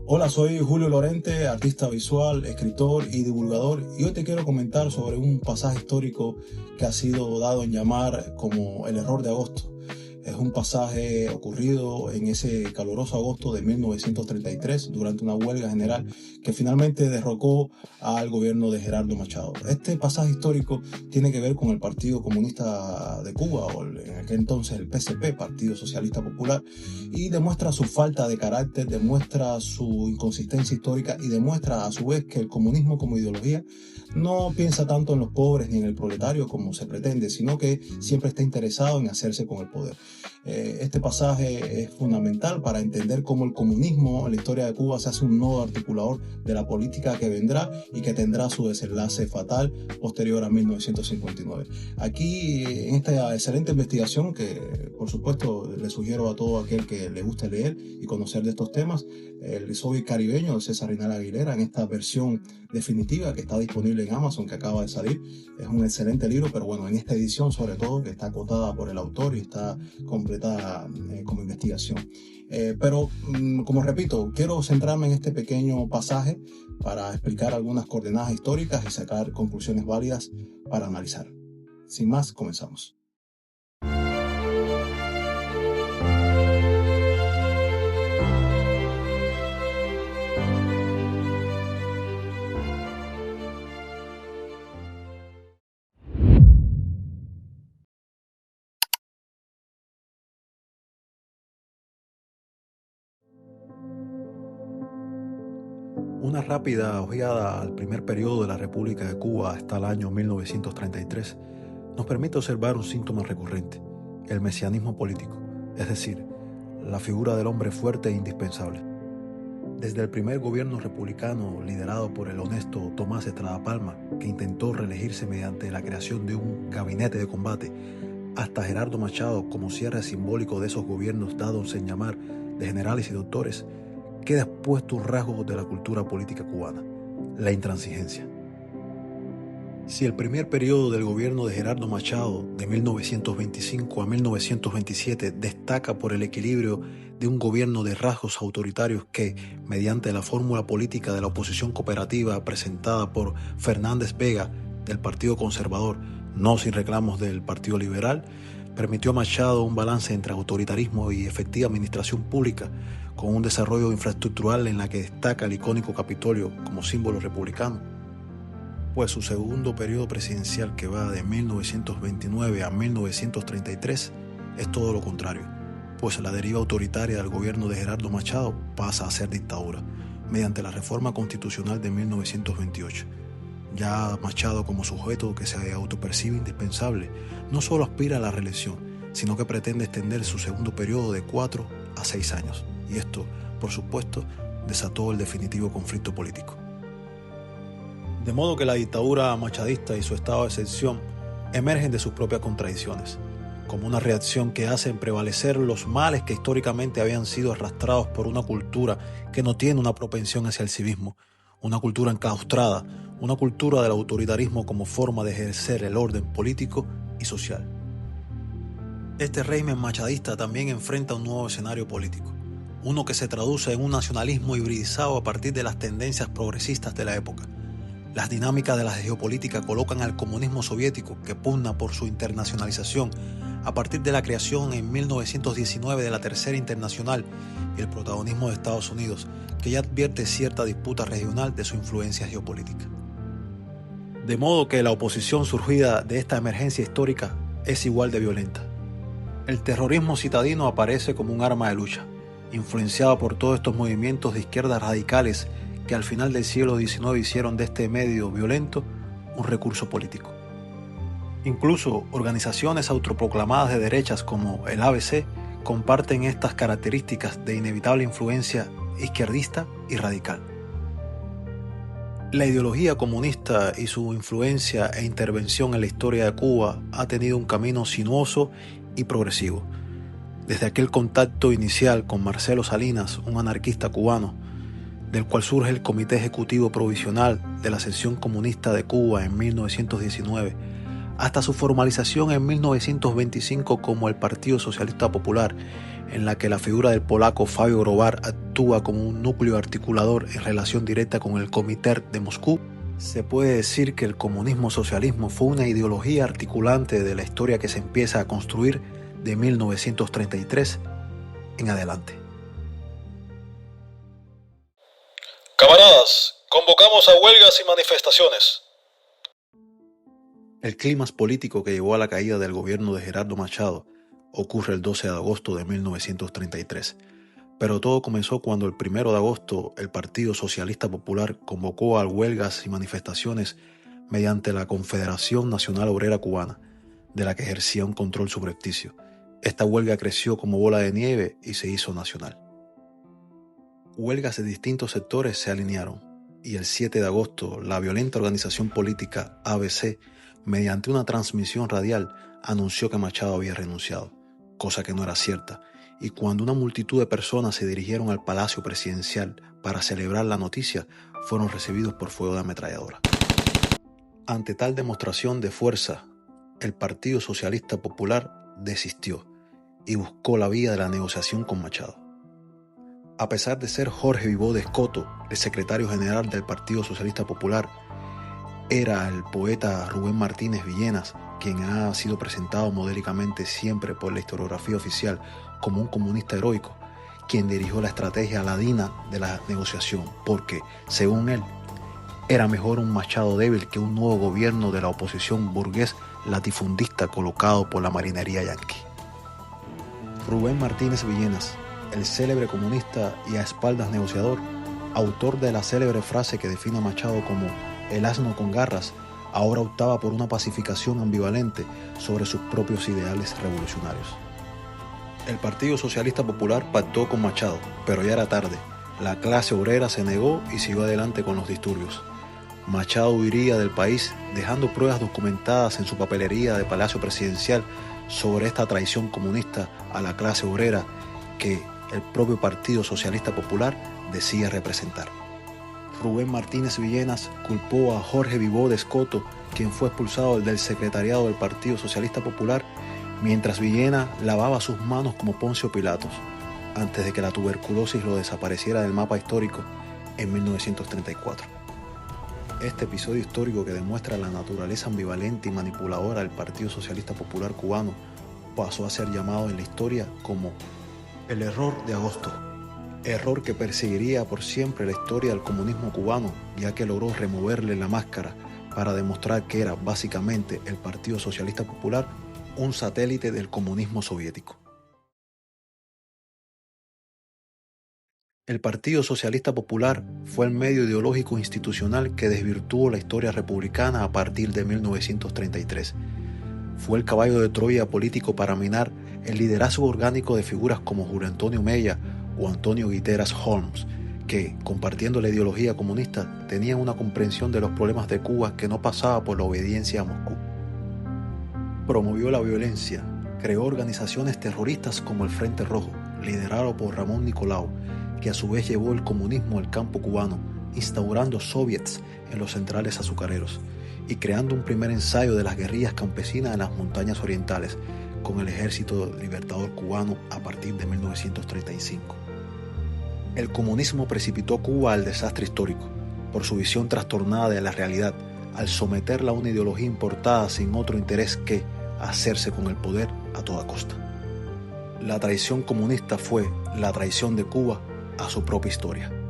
Hola, soy Julio Lorente, artista visual, escritor y divulgador, y hoy te quiero comentar sobre un pasaje histórico que ha sido dado en llamar como el error de agosto. Es un pasaje ocurrido en ese caluroso agosto de 1933 durante una huelga general que finalmente derrocó al gobierno de Gerardo Machado. Este pasaje histórico tiene que ver con el Partido Comunista de Cuba, o en aquel entonces el PSP, Partido Socialista Popular, y demuestra su falta de carácter, demuestra su inconsistencia histórica y demuestra a su vez que el comunismo como ideología no piensa tanto en los pobres ni en el proletario como se pretende, sino que siempre está interesado en hacerse con el poder. Este pasaje es fundamental para entender cómo el comunismo en la historia de Cuba se hace un nodo articulador de la política que vendrá y que tendrá su desenlace fatal posterior a 1959. Aquí, en esta excelente investigación que por supuesto le sugiero a todo aquel que le guste leer y conocer de estos temas, el Soy Caribeño de César Rinal Aguilera, en esta versión definitiva que está disponible en Amazon, que acaba de salir. Es un excelente libro, pero bueno, en esta edición sobre todo, que está acotada por el autor y está completada como investigación. Pero como repito, quiero centrarme en este pequeño pasaje para explicar algunas coordenadas históricas y sacar conclusiones válidas para analizar. Sin más, comenzamos. Una rápida ojeada al primer periodo de la República de Cuba hasta el año 1933 nos permite observar un síntoma recurrente, el mesianismo político, es decir, la figura del hombre fuerte e indispensable. Desde el primer gobierno republicano liderado por el honesto Tomás Estrada Palma, que intentó reelegirse mediante la creación de un gabinete de combate, hasta Gerardo Machado como cierre simbólico de esos gobiernos dados en llamar de generales y doctores, queda expuesto un rasgo de la cultura política cubana, la intransigencia. Si el primer periodo del gobierno de Gerardo Machado, de 1925 a 1927, destaca por el equilibrio de un gobierno de rasgos autoritarios que, mediante la fórmula política de la oposición cooperativa presentada por Fernández Vega del Partido Conservador, no sin reclamos del Partido Liberal, permitió a Machado un balance entre autoritarismo y efectiva administración pública, con un desarrollo infraestructural en la que destaca el icónico Capitolio como símbolo republicano. Pues su segundo periodo presidencial, que va de 1929 a 1933, es todo lo contrario, pues la deriva autoritaria del gobierno de Gerardo Machado pasa a ser dictadura, mediante la reforma constitucional de 1928. Ya Machado, como sujeto que se autopercibe indispensable, no solo aspira a la reelección, sino que pretende extender su segundo periodo de 4 a 6 años. Y esto, por supuesto, desató el definitivo conflicto político. De modo que la dictadura machadista y su estado de excepción emergen de sus propias contradicciones, como una reacción que hacen prevalecer los males que históricamente habían sido arrastrados por una cultura que no tiene una propensión hacia el civismo, una cultura enclaustrada, una cultura del autoritarismo como forma de ejercer el orden político y social. Este régimen machadista también enfrenta un nuevo escenario político, uno que se traduce en un nacionalismo hibridizado a partir de las tendencias progresistas de la época. Las dinámicas de la geopolítica colocan al comunismo soviético, que pugna por su internacionalización a partir de la creación en 1919 de la Tercera Internacional, y el protagonismo de Estados Unidos, que ya advierte cierta disputa regional de su influencia geopolítica. De modo que la oposición surgida de esta emergencia histórica es igual de violenta. El terrorismo citadino aparece como un arma de lucha, influenciado por todos estos movimientos de izquierdas radicales que al final del siglo XIX hicieron de este medio violento un recurso político. Incluso organizaciones autoproclamadas de derechas como el ABC comparten estas características de inevitable influencia izquierdista y radical. La ideología comunista y su influencia e intervención en la historia de Cuba ha tenido un camino sinuoso y progresivo. Desde aquel contacto inicial con Marcelo Salinas, un anarquista cubano, del cual surge el Comité Ejecutivo Provisional de la Sección Comunista de Cuba en 1919, hasta su formalización en 1925 como el Partido Socialista Popular, en la que la figura del polaco Fabio Grobar actúa como un núcleo articulador en relación directa con el Comité de Moscú. Se puede decir que el comunismo-socialismo fue una ideología articulante de la historia que se empieza a construir de 1933 en adelante. Camaradas, convocamos a huelgas y manifestaciones. El clímax político que llevó a la caída del gobierno de Gerardo Machado ocurre el 12 de agosto de 1933. Pero todo comenzó cuando el 1 de agosto el Partido Socialista Popular convocó a huelgas y manifestaciones mediante la Confederación Nacional Obrera Cubana, de la que ejercía un control subrepticio. Esta huelga creció como bola de nieve y se hizo nacional. Huelgas de distintos sectores se alinearon y el 7 de agosto la violenta organización política ABC, mediante una transmisión radial, anunció que Machado había renunciado, cosa que no era cierta, y cuando una multitud de personas se dirigieron al Palacio Presidencial para celebrar la noticia, fueron recibidos por fuego de ametralladora. Ante tal demostración de fuerza, el Partido Socialista Popular desistió y buscó la vía de la negociación con Machado. A pesar de ser Jorge Vivó de Escoto el secretario general del Partido Socialista Popular, era el poeta Rubén Martínez Villenas, quien ha sido presentado modélicamente siempre por la historiografía oficial como un comunista heroico, quien dirigió la estrategia ladina de la negociación, porque, según él, era mejor un Machado débil que un nuevo gobierno de la oposición burgués latifundista colocado por la marinería yanqui. Rubén Martínez Villenas, el célebre comunista y a espaldas negociador, autor de la célebre frase que define a Machado como el asno con garras, ahora optaba por una pacificación ambivalente sobre sus propios ideales revolucionarios. El Partido Socialista Popular pactó con Machado, pero ya era tarde. La clase obrera se negó y siguió adelante con los disturbios. Machado huiría del país, dejando pruebas documentadas en su papelería de Palacio Presidencial sobre esta traición comunista a la clase obrera que el propio Partido Socialista Popular decía representar. Rubén Martínez Villenas culpó a Jorge Vivó de Escoto, quien fue expulsado del secretariado del Partido Socialista Popular, mientras Villena lavaba sus manos como Poncio Pilatos, antes de que la tuberculosis lo desapareciera del mapa histórico en 1934. Este episodio histórico que demuestra la naturaleza ambivalente y manipuladora del Partido Socialista Popular cubano pasó a ser llamado en la historia como el error de agosto, error que perseguiría por siempre la historia del comunismo cubano, ya que logró removerle la máscara para demostrar que era básicamente el Partido Socialista Popular un satélite del comunismo soviético. El Partido Socialista Popular fue el medio ideológico institucional que desvirtuó la historia republicana a partir de 1933. Fue el caballo de Troya político para minar el liderazgo orgánico de figuras como Julio Antonio Mella o Antonio Guiteras Holmes, que, compartiendo la ideología comunista, tenían una comprensión de los problemas de Cuba que no pasaba por la obediencia a Moscú. Promovió la violencia, creó organizaciones terroristas como el Frente Rojo, liderado por Ramón Nicolau, que a su vez llevó el comunismo al campo cubano, instaurando soviets en los centrales azucareros y creando un primer ensayo de las guerrillas campesinas en las montañas orientales con el Ejército Libertador Cubano a partir de 1935. El comunismo precipitó Cuba al desastre histórico por su visión trastornada de la realidad, al someterla a una ideología importada sin otro interés que hacerse con el poder a toda costa. La traición comunista fue la traición de Cuba a su propia historia.